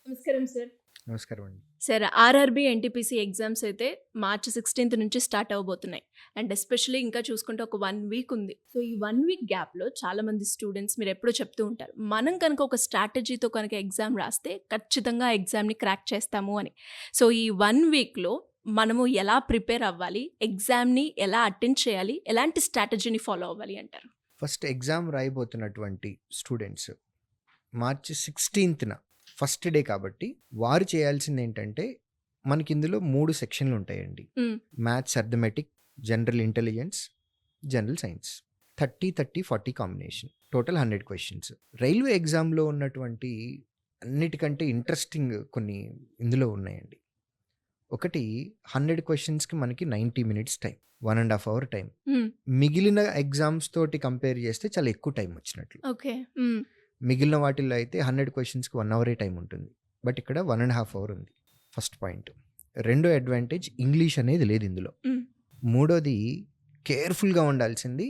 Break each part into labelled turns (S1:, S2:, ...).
S1: నమస్కారం సార్.
S2: నమస్కారం అండి.
S1: సార్, ఆర్ఆర్‌బీ, ఎన్‌టీపీసీ ఎగ్జామ్స్ అయితే మార్చి 16 నుంచి స్టార్ట్ అవ్వబోతున్నాయి. అండ్ ఎస్పెషల్లీ ఇంకా చూసుకుంటే ఒక 1 వీక్ ఉంది. సో, ఈ 1 వీక్ గ్యాప్‌లో చాలామంది స్టూడెంట్స్ మీరెప్పుడూ చెప్తూ ఉంటారు. మనం కనుక ఒక స్ట్రాటజీతో కనుక ఎగ్జామ్ రాస్తే ఖచ్చితంగా ఆ ఎగ్జామ్‌ని క్రాక్ చేస్తాము అని. సో, ఈ 1 వీక్‌లో మనము ఎలా ప్రిపేర్ అవ్వాలి? ఎగ్జామ్‌ని ఎలా అటెండ్ చేయాలి? ఎలాంటి స్ట్రాటజీని ఫాలో అవ్వాలి అంటారు?
S2: ఫస్ట్ ఎగ్జామ్ రాయబోతున్నటువంటి స్టూడెంట్స్ మార్చి 16న ఫస్ట్ డే కాబట్టి వారు చేయాల్సింది ఏంటంటే మనకి ఇందులో 3 సెక్షన్లు ఉంటాయండి.
S1: హ్మ్.
S2: Maths, arithmetic, general intelligence, general science. 30, 30, 40 combination. Total 100 questions. Railway ఎగ్జామ్లో ఉన్నటువంటి అన్నిటికంటే ఇంట్రెస్టింగ్ కొన్ని ఇందులో ఉన్నాయండి. ఒకటి 100 క్వశ్చన్స్కి మనకి 90 మినిట్స్ టైం, 1.5 అవర్ టైం.
S1: హ్మ్.
S2: మిగిలిన ఎగ్జామ్స్ తోటి కంపేర్ చేస్తే చాలా ఎక్కువ టైం వచ్చినట్లు.
S1: ఓకే. హ్మ్.
S2: మిగిలిన వాటిల్లో అయితే 100 క్వశ్చన్స్కి 1 అవరే టైం ఉంటుంది. బట్ ఇక్కడ 1.5 అవర్ ఉంది. First point. రెండో అడ్వాంటేజ్ ఇంగ్లీష్ అనేది లేదు ఇందులో.
S1: హ్మ్.
S2: మూడోది కేర్ఫుల్గా ఉండాల్సింది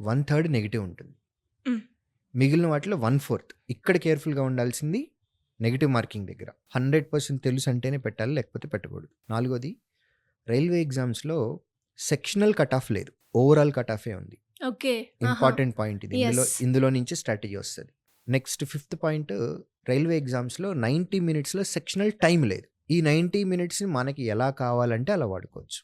S2: 1/3 నెగిటివ్ ఉంటుంది.
S1: హ్మ్.
S2: మిగిలిన వాటిలో 1/4. ఇక్కడ కేర్ఫుల్గా ఉండాల్సింది నెగిటివ్ మార్కింగ్ దగ్గర. 100% తెలుసు అంటేనే పెట్టాలి, లేకపోతే పెట్టకూడదు. నాలుగోది రైల్వే ఎగ్జామ్స్లో సెక్షనల్ కట్ ఆఫ్ లేదు, ఓవరాల్ కట్ ఆఫే ఉంది.
S1: ఓకే. ఆహా!
S2: ఇంపార్టెంట్ పాయింట్ ఇది.
S1: యెస్.
S2: ఇందులో నుంచి స్ట్రాటజీ వస్తుంది. నెక్స్ట్ ఫిఫ్త్ పాయింట్, రైల్వే ఎగ్జామ్స్లో 90 మినిట్స్లో సెక్షనల్ టైం లేదు. ఈ 90 మినిట్స్ని మనకి ఎలా కావాలంటే అలా వాడుకోవచ్చు.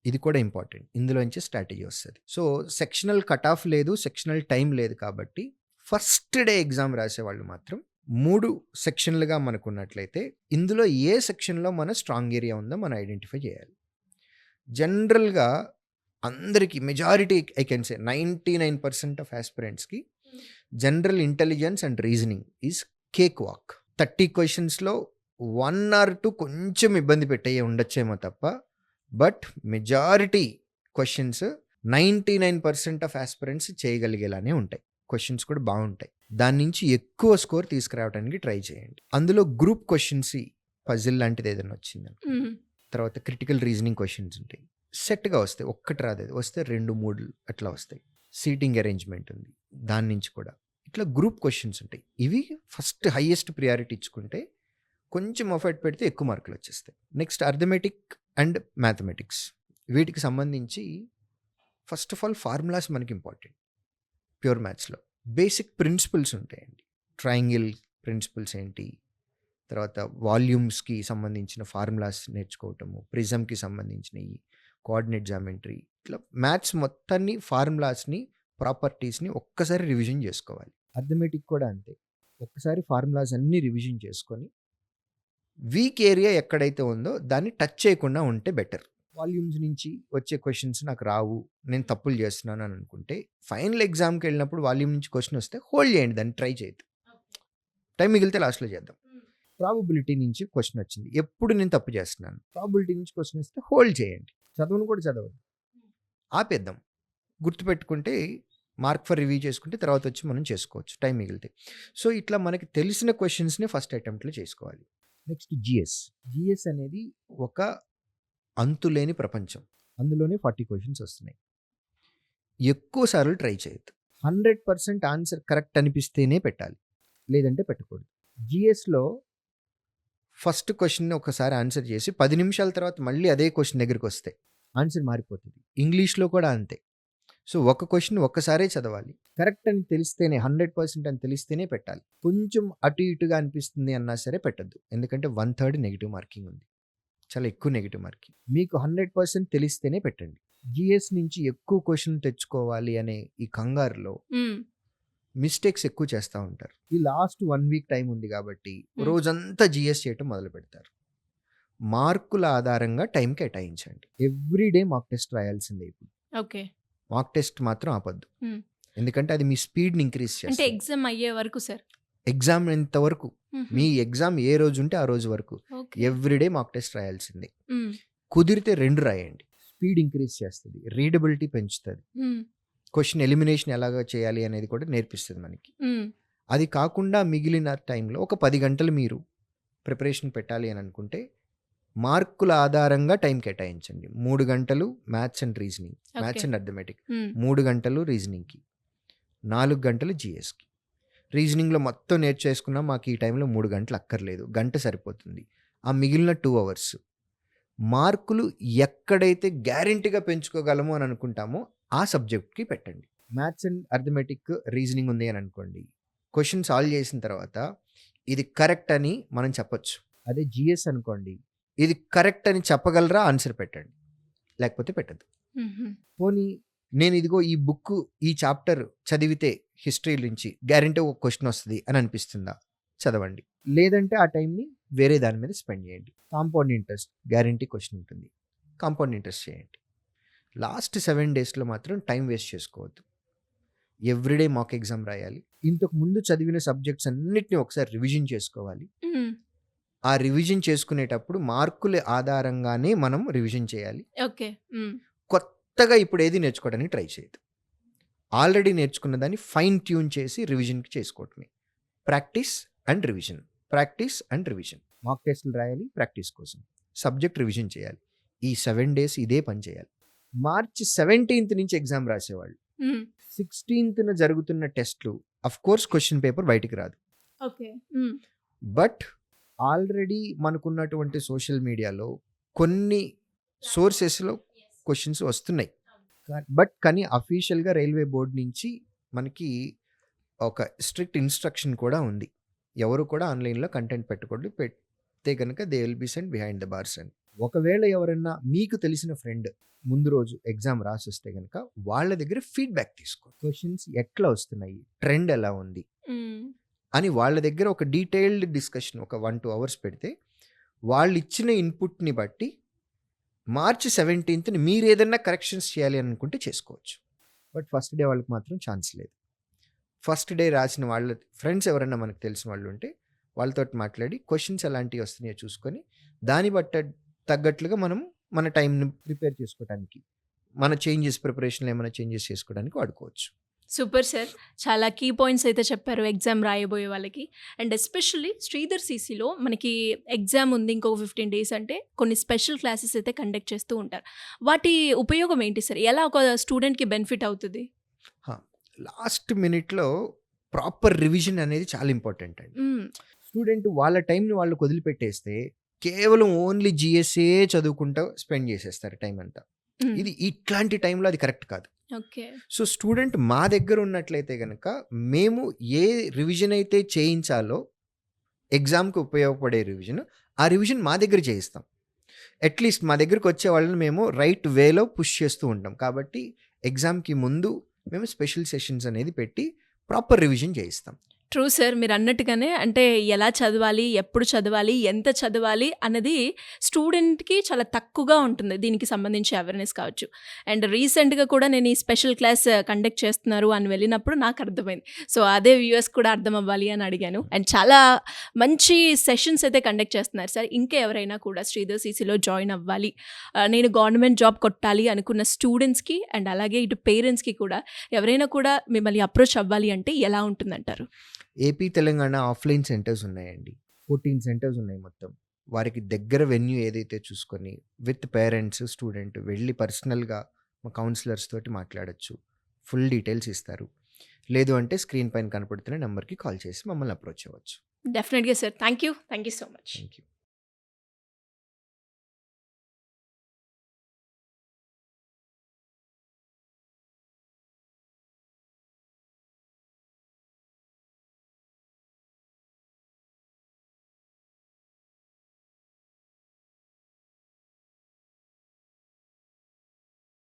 S2: ఇది కూడా ఇంపార్టెంట్. ఇందులో నుంచి స్ట్రాటజీ వస్తుంది. సో సెక్షనల్ కట్ ఆఫ్ లేదు, సెక్షనల్ టైం లేదు కాబట్టి ఫస్ట్ డే ఎగ్జామ్ రాసేవాళ్ళు మాత్రం 3 సెక్షన్లుగా మనకున్నట్లయితే ఇందులో ఏ సెక్షన్లో మన స్ట్రాంగ్ ఏరియా ఉందో మనం ఐడెంటిఫై చేయాలి. జనరల్గా అందరికీ majority I can say 99% of ఆస్పిరెంట్స్కి general intelligence and reasoning is cake walk. 30 క్వశ్చన్స్లో 1 or 2 కొంచెం ఇబ్బంది పెట్టే ఉండొచ్చేమో తప్ప, but majority questions 99% of aspirants చేయగలిగేలానే ఉంటాయి. క్వశ్చన్స్ కూడా బాగుంటాయి. దాని నుంచి ఎక్కువ స్కోర్ తీసుకురావడానికి ట్రై చేయండి. అందులో గ్రూప్ క్వశ్చన్స్, పజిల్ లాంటిది ఏదైనా వచ్చిందని,
S1: హ్మ్.
S2: తర్వాత క్రిటికల్ రీజనింగ్ క్వశ్చన్స్ ఉంటాయి. సెట్గా వస్తాయి, ఒక్కటి రాదు, వస్తే 2, 3 అట్లా వస్తాయి. సీటింగ్ అరేంజ్మెంట్ ఉంది, దాని నుంచి కూడా ఇట్లా గ్రూప్ క్వశ్చన్స్ ఉంటాయి. ఇవి ఫస్ట్ హైయెస్ట్ ప్రియారిటీ ఇచ్చుకుంటే కొంచెం ఎఫర్ట్ పెడితే ఎక్కువ మార్కులు వచ్చేస్తాయి. Next arithmetic and mathematics. వీటికి సంబంధించి ఫస్ట్ ఆఫ్ ఆల్ ఫార్ములాస్ మనకి ఇంపార్టెంట్. ప్యూర్ మ్యాథ్స్లో బేసిక్ ప్రిన్సిపల్స్ ఉంటాయండి. ట్రయాంగిల్ ప్రిన్సిపల్స్ ఏంటి, తర్వాత వాల్యూమ్స్కి సంబంధించిన ఫార్ములాస్ నేర్చుకోవటము, ప్రిజమ్కి సంబంధించినవి, కోఆర్డినేట్ జామెట్రీ, ఇట్లా మ్యాథ్స్ మొత్తాన్ని, ఫార్ములాస్ని, ప్రాపర్టీస్ని ఒక్కసారి రివిజన్ చేసుకోవాలి. అర్థమెటిక్ కూడా అంతే. ఒక్కసారి ఫార్ములాస్ అన్నీ రివిజన్ చేసుకొని వీక్ ఏరియా ఎక్కడైతే ఉందో దాన్ని టచ్ చేయకుండా ఉంటే బెటర్. వాల్యూమ్స్ నుంచి వచ్చే క్వశ్చన్స్ నాకు రావు, నేను తప్పులు చేస్తున్నాను అని అనుకుంటే ఫైనల్ ఎగ్జామ్కి వెళ్ళినప్పుడు వాల్యూమ్ నుంచి క్వశ్చన్ వస్తే హోల్డ్ చేయండి, దాన్ని ట్రై చేయద్దు. టైం మిగిలితే లాస్ట్లో చేద్దాం. ప్రాబబిలిటీ నుంచి క్వశ్చన్ వచ్చింది, ఎప్పుడు నేను తప్పు చేస్తున్నాను, ప్రాబబిలిటీ నుంచి క్వశ్చన్ వస్తే హోల్డ్ చేయండి. చదవను కూడా చదవదు, ఆపేద్దాం. గుర్తుపెట్టుకుంటే మార్క్ ఫర్ రివ్యూ చేసుకుంటే తర్వాత వచ్చి మనం చేసుకోవచ్చు టైం మిగిలితే. సో ఇట్లా మనకి తెలిసిన క్వశ్చన్స్ని ఫస్ట్ అటెంప్ట్లో చేసుకోవాలి. నెక్స్ట్ జిఎస్ అనేది ఒక అంతులేని ప్రపంచం. అందులోనే 40 క్వశ్చన్స్ వస్తున్నాయి. ఎక్కువ సార్లు ట్రై చేయొద్దు. 100% ఆన్సర్ కరెక్ట్ అనిపిస్తేనే పెట్టాలి, లేదంటే పెట్టకూడదు. జిఎస్లో ఫస్ట్ క్వశ్చన్ ఒకసారి ఆన్సర్ చేసి 10 నిమిషాల తర్వాత మళ్ళీ అదే క్వశ్చన్ దగ్గరికి వస్తే ఆన్సర్ మారిపోతుంది. ఇంగ్లీష్లో కూడా అంతే. సో ఒక క్వశ్చన్ ఒక్కసారే చదవాలి, కరెక్ట్ అని తెలిస్తేనే, 100% అని తెలిస్తేనే పెట్టాలి. కొంచెం అటు ఇటుగా అనిపిస్తుంది అన్నా సరే పెట్టద్దు, ఎందుకంటే 1/3 నెగిటివ్ మార్కింగ్ ఉంది, చాలా ఎక్కువ నెగిటివ్ మార్కింగ్. మీకు 100% తెలిస్తేనే పెట్టండి. జిఎస్ నుంచి ఎక్కువ క్వశ్చన్ తెచ్చుకోవాలి అనే ఈ కంగారులో మిస్టేక్స్ ఎక్కువ చేస్తూ ఉంటారు. ఈ లాస్ట్ 1 వీక్ టైం ఉంది కాబట్టి రోజంతా జిఎస్ చేయటం మొదలు పెడతారు. మార్కుల ఆధారంగా టైం కేటాయించండి. ఎవ్రీడే మాక్ టెస్ట్ రాయాల్సిందే. ఇప్పుడు
S1: ఓకే.
S2: మాక్ టెస్ట్ మాత్రం ఆపద్దు, ఎందుకంటే అది మీ స్పీడ్ని ఇంక్రీజ్
S1: అంటే
S2: చేస్తుంది.
S1: ఎగ్జామ్ అయ్యే వరకు సార్?
S2: ఎగ్జామ్ ఎంత వరకు, మీ ఎగ్జామ్ ఏ రోజు ఉంటే ఆ రోజు వరకు ఎవ్రీడే మాక్ టెస్ట్ రాయాల్సిందే. కుదిరితే 2 రాయండి, స్పీడ్ ఇంక్రీజ్ చేస్తుంది, రీడబిలిటీ పెంచుతుంది, క్వశ్చన్ ఎలిమినేషన్ ఎలాగ చేయాలి అనేది కూడా నేర్పిస్తుంది మనకి. అది కాకుండా మిగిలిన టైంలో ఒక 10 గంటలు మీరు ప్రిపరేషన్ పెట్టాలి అని అనుకుంటే మార్కుల ఆధారంగా టైం కేటాయించండి. 3 గంటలు maths and reasoning, maths and arithmetic, 3 గంటలు రీజనింగ్కి, 4 గంటలు జిఎస్కి, రీజనింగ్‌లో మొత్తం నేర్చేసుకున్నాం. మాకు ఈ టైంలో 3 గంటలు అక్కర్లేదు. గంట సరిపోతుంది. ఆ మిగిలిన 2 అవర్స్ మార్కులు ఎక్కడైతే గ్యారంటీగా పెంచుకోగలము అని అనుకుంటామో ఆ సబ్జెక్ట్‌కి పెట్టండి. మ్యాథ్స్ అండ్ అర్థమెటిక్, రీజనింగ్ ఉంది అని అనుకోండి. క్వెషన్ సాల్వ్ చేసిన తర్వాత ఇది కరెక్ట్ అని మనం చెప్పొచ్చు. అదే జీఎస్ అనుకోండి. ఇది కరెక్ట్ అని చెప్పగలరా? ఆన్సర్ పెట్టండి. లేకపోతే పెట్టద్దు.
S1: హుహు.
S2: పోనీ నేను ఇదిగో ఈ బుక్, ఈ చాప్టర్ చదివితే హిస్టరీ నుంచి గ్యారంటీ ఒక క్వెషన్ వస్తది అని అనిపిస్తుందా? చదవండి. లేదంటే ఆ టైంని వేరే దాని మీద స్పెండ్ చేయండి. కాంపౌండ్ ఇంట్రెస్ట్ గ్యారంటీ క్వెషన్ ఉంటుంది. కాంపౌండ్ ఇంట్రెస్ట్ చేయండి. లాస్ట్ 7 డేస్‌లో మాత్రం టైం వేస్ట్ చేసుకోవద్దు. ఎవ్రీడే మాక్ ఎగ్జామ్ రాయాలి. ఇంతకు ముందు చదివిన సబ్జెక్ట్స్ అన్నిటిని ఒకసారి రివిజన్ చేసుకోవాలి.
S1: హ్మ్.
S2: ఆ రివిజన్ చేసుకునేటప్పుడు మార్కుల ఆధారంగానే మనం రివిజన్ చేయాలి.
S1: ఓకే. హ్మ్.
S2: కొత్తగా ఇప్పుడు ఏది నేర్చుకోవడానికి ట్రై చేయొద్దు. ఆల్రెడీ నేర్చుకున్న దాన్ని ఫైన్ ట్యూన్ చేసి రివిజన్‌కి చేసుకోవటమే. Practice and revision. Practice and revision. Mock టెస్ట్‌లు రాయాలి ప్రాక్టీస్ కోసం. సబ్జెక్ట్ రివిజన్ చేయాలి. ఈ 7 డేస్ ఇదే పని చేయాలి. మార్చ్ 17థ్ నుంచి ఎగ్జామ్ రాసేవాళ్ళు.
S1: హ్మ్.
S2: 16థ్‌న జరుగుతున్న టెస్ట్‌లు ఆఫ్‌కోర్స్ క్వెషన్ పేపర్ బయటికి రాదు.
S1: ఓకే. హ్మ్.
S2: బట్ ఆల్రెడీ మనకున్నటువంటి సోషల్ మీడియాలో కొన్ని సోర్సెస్‌లో క్వెషన్స్ వస్తున్నాయి. కానీ అఫీషియల్‌గా రైల్వే బోర్డ్ నుంచి మనకి ఒక స్ట్రిక్ట్ ఇన్‌స్ట్రక్షన్ కూడా ఉంది. ఎవరు కూడా ఆన్‌లైన్‌లో కంటెంట్ పెట్టకూడదు. పెడితే గనుక they will be sent behind the bars అని. ఒకవేళ ఎవరన్నా మీకు తెలిసిన ఫ్రెండ్ ముందు రోజు ఎగ్జామ్ రాసొస్తే గనుక వాళ్ళ దగ్గర ఫీడ్‌బ్యాక్ తీసుకో. క్వెషన్స్ ఎట్లా వస్తున్నాయి? ట్రెండ్ ఎలా ఉంది?
S1: హ్మ్.
S2: అని వాళ్ళ దగ్గర ఒక డీటెయిల్డ్ డిస్కషన్ ఒక 1-2 అవర్స్ పెడితే వాళ్ళిచ్చిన ఇన్పుట్‌ని బట్టి మార్చ్ 17థ్‌ని మీరేదన్నా కరెక్షన్స్ చేయాలి అని అనుకుంటే చేసుకోవచ్చు. బట్ ఫస్ట్ డే వాళ్ళకి మాత్రం ఛాన్స్ లేదు. ఫస్ట్ డే రాసిన వాళ్ళ ఫ్రెండ్స్ ఎవరైనా మనకు తెలిసిన వాళ్ళు ఉంటే వాళ్ళతోటి మాట్లాడి క్వెషన్స్ ఎలాంటివి వస్తున్నాయో చూసుకొని దాన్ని తగ్గట్లుగా మనం మన టైంని ప్రిపేర్ చేసుకోవడానికి, మన ప్రిపరేషన్‌లో ఏమైనా చేంజెస్ చేసుకోవడానికి వాడుకోవచ్చు.
S1: Super sir. చాలా కీ పాయింట్స్ అయితే చెప్పారు ఎగ్జామ్ రాయబోయే వాళ్ళకి. అండ్ ఎస్పెషల్లీ శ్రీధర్ సీసీలో మనకి ఎగ్జామ్ ఉంది ఇంకొక 15 డేస్ అంటే కొన్ని స్పెషల్ క్లాసెస్ అయితే కండక్ట్ చేస్తూ ఉంటారు. వాటి ఉపయోగం ఏంటి సార్? ఎలా ఒక స్టూడెంట్‌కి బెనిఫిట్ అవుతది?
S2: లాస్ట్ మినిట్‌లో ప్రాపర్ రివిజన్ అనేది చాలా ఇంపార్టెంట్ అండి.
S1: హ్మ్.
S2: స్టూడెంట్ వాళ్ళ టైంని వాళ్ళకి వదిలిపెట్టేస్తే కేవలం ఓన్లీ జీఎస్ఏ చదువుకుంటూ స్పెండ్ చేసేస్తారు టైం అంతా.
S1: హ్మ్.
S2: ఇది ఇట్లాంటి టైంలో అది కరెక్ట్ కాదు.
S1: ఓకే.
S2: సో స్టూడెంట్ మా దగ్గర ఉన్నట్లయితే గనక మేము ఏ రివిజన్ అయితే చేయించాలో ఎగ్జామ్‌కి ఉపయోగపడే రివిజన్, ఆ రివిజన్ మా దగ్గర చేయిస్తాం. అట్‌లీస్ట్ మా దగ్గరికి వచ్చే వాళ్ళని మేము రైట్ వేలో పుష్ చేస్తూ ఉంటాం. కాబట్టి ఎగ్జామ్‌కి ముందు మేము స్పెషల్ సెషన్స్ అనేది పెట్టి ప్రాపర్ రివిజన్ చేయిస్తాం.
S1: True sir. మీరన్నట్టుగానే అంటే ఎలా చదవాలి, ఎప్పుడు చదవాలి, ఎంత చదవాలి అన్నది స్టూడెంట్‌కి చాలా తక్కువగా ఉంటుంది. దీనికి సంబంధించి అవేర్‌నెస్ కావచ్చు. అండ్ రీసెంట్‌గా కూడా నేను ఈ స్పెషల్ క్లాస్ కండక్ట్ చేస్తున్నారు అని వెళ్ళినప్పుడు నాకు అర్థమైంది. సో, అదే వ్యూయర్స్ కూడా అర్థం అవ్వాలి అని అడిగాను. అండ్ చాలా మంచి సెషన్స్ అయితే కండక్ట్ చేస్తున్నారు సార్. ఇంకా ఎవరైనా కూడా శ్రీధర్ సీసీలో జాయిన్ అవ్వాలి, నేను గవర్నమెంట్ జాబ్ కొట్టాలి అనుకున్న స్టూడెంట్స్‌కి అండ్ అలాగే ఇటు పేరెంట్స్‌కి కూడా ఎవరైనా కూడా మిమ్మల్ని అప్రోచ్ అవ్వాలి అంటే ఎలా ఉంటుందంటారు?
S2: ఏపీ, తెలంగాణ ఆఫ్‌లైన్ సెంటర్స్ ఉన్నాయండి. 14 సెంటర్స్ ఉన్నాయి మొత్తం. వారికి దగ్గర వెన్యూ ఏదైతే చూసుకొని విత్ పేరెంట్స్, స్టూడెంట్ వెళ్ళి పర్సనల్‌గా మా కౌన్సిలర్స్ తోటి మాట్లాడొచ్చు. ఫుల్ డీటెయిల్స్ ఇస్తారు. లేదు అంటే స్క్రీన్ పైన కనపడుతున్న నంబర్‌కి కాల్ చేసి మమ్మల్ని అప్రోచ్ అవ్వచ్చు.
S1: డెఫినెట్‌గా sir. Thank you. Thank you so much.
S2: Thank you.